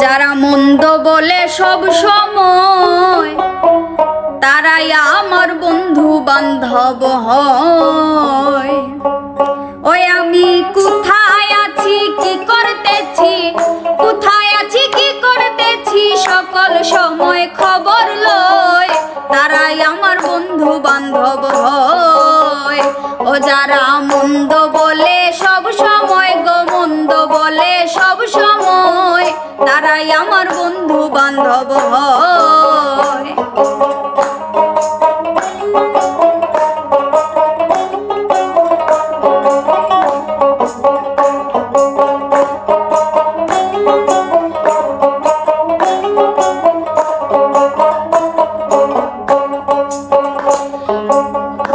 যারা মন্দ বলে সব সময় তারাই আমার বন্ধু বান্ধব হয়। ওই আমি কোথায় আছি কি করতেছি, কোথায় আছি কি করতেছি সকল সময় খবর লয়, তারাই আমার বন্ধু বান্ধব হয়। ও যারা মন্দ বলে সব সময় গো মন্দ বলে সব সময় তারাই আমার বন্ধু বান্ধব হয়।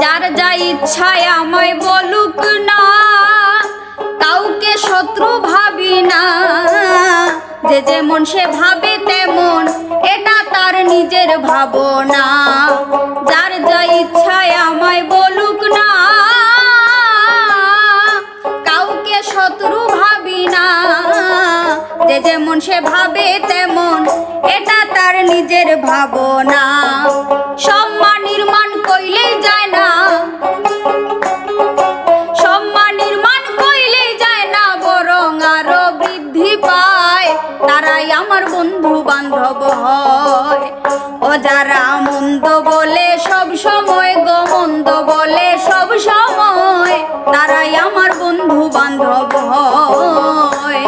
যার যা ইচ্ছায় আমায় বলুক না, কাউকে শত্রু ভাবি না, যে যেমন সে ভাবে তেমন এটা তার নিজের ভাবনা। যার যা ইচ্ছায় আমায় বলুক না, কাউকে শত্রু ভাবি না, যে যেমন সে ভাবে তেমন এটা তার নিজের ভাবনা। সম্মান নির্মাণ কইলেই যায় না, সম্মান নির্মাণ কইলেই যায় না, বরং আরো বৃদ্ধি পায়, তারাই আমার বন্ধু বান্ধব হয়। ও যারা মন্দ বলে সব সময় গো মন্দ বলে সব সময় তারাই আমার বন্ধু বান্ধব হয়।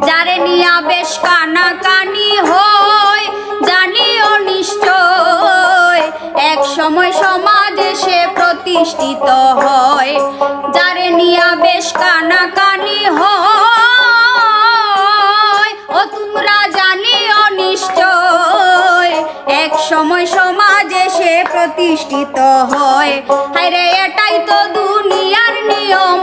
যারে নিয়া বেশ কানাকানি হয় জানিও নিশ্চয় এক সময় সমাজে সে প্রতিষ্ঠিত হয়। যারে নিয়া বেশ কানাকানি হয় ও তোমরা জানিও নিশ্চয় এক সময় সমাজে সে প্রতিষ্ঠিত হয়। হায়রে এটাই তো দুনিয়ার নিয়ম,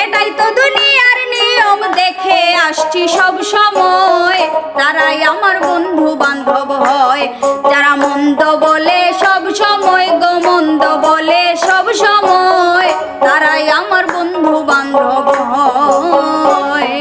এটাই তো দুনিয়ার নিয়ম দেখে আসছি সব সময়, তারাই আমার বন্ধু বান্ধব হয়। যারা মন্দ বলে সব সময় গো মন্দ বলে সব সময় তারাই আমার বন্ধু বান্ধব হয়।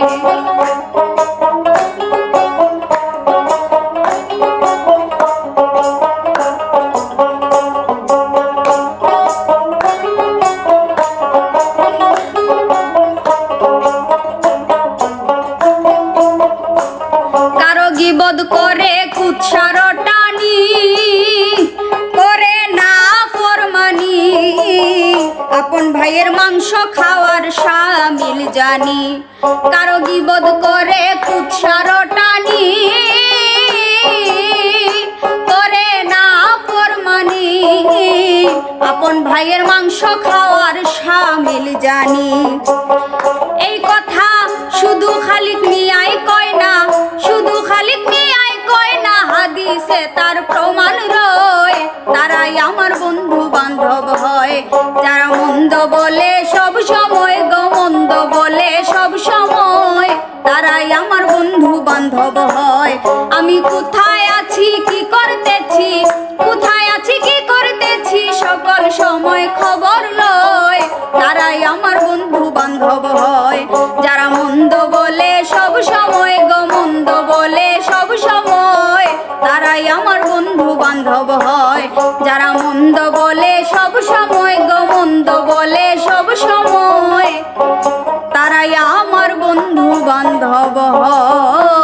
কারো গীবত করে কুৎসার টানি করে না ফরমানি, আপন ভাইয়ের মাংস খাওয়ার শামিল জানি। কারো গীবত করে কুৎসার টানি করে না ফরমানি, আপন ভাইয়ের মাংস খাওয়ার শামিল জানি। এই কথা শুধু খালিক মিয়াই কয় না, শুধু খালিক মিয়াই কয় না, হাদিসে তার প্রমাণ রয়, তারাই আমার বন্ধু বান্ধব হয়। যারা মন্দ বলে সব সময় গো মন্দ বলে সব সময় তারাই আমার বন্ধু বান্ধব হয়। আমি কোথায় আছি কি করতেছি, কোথায় আছি কি করতেছি সকল সময় খবর লয়, তারাই আমার বন্ধু বান্ধব হয়। যারা মন্দ বলে সব সময় গো মন্দ বলে সব সময় তারাই আমার বন্ধু বান্ধব হয়। যারা মন্দ বলে সব সময় গো মন্দ বলে সব সময় তারাই আমার বন্ধু বান্ধব হয়।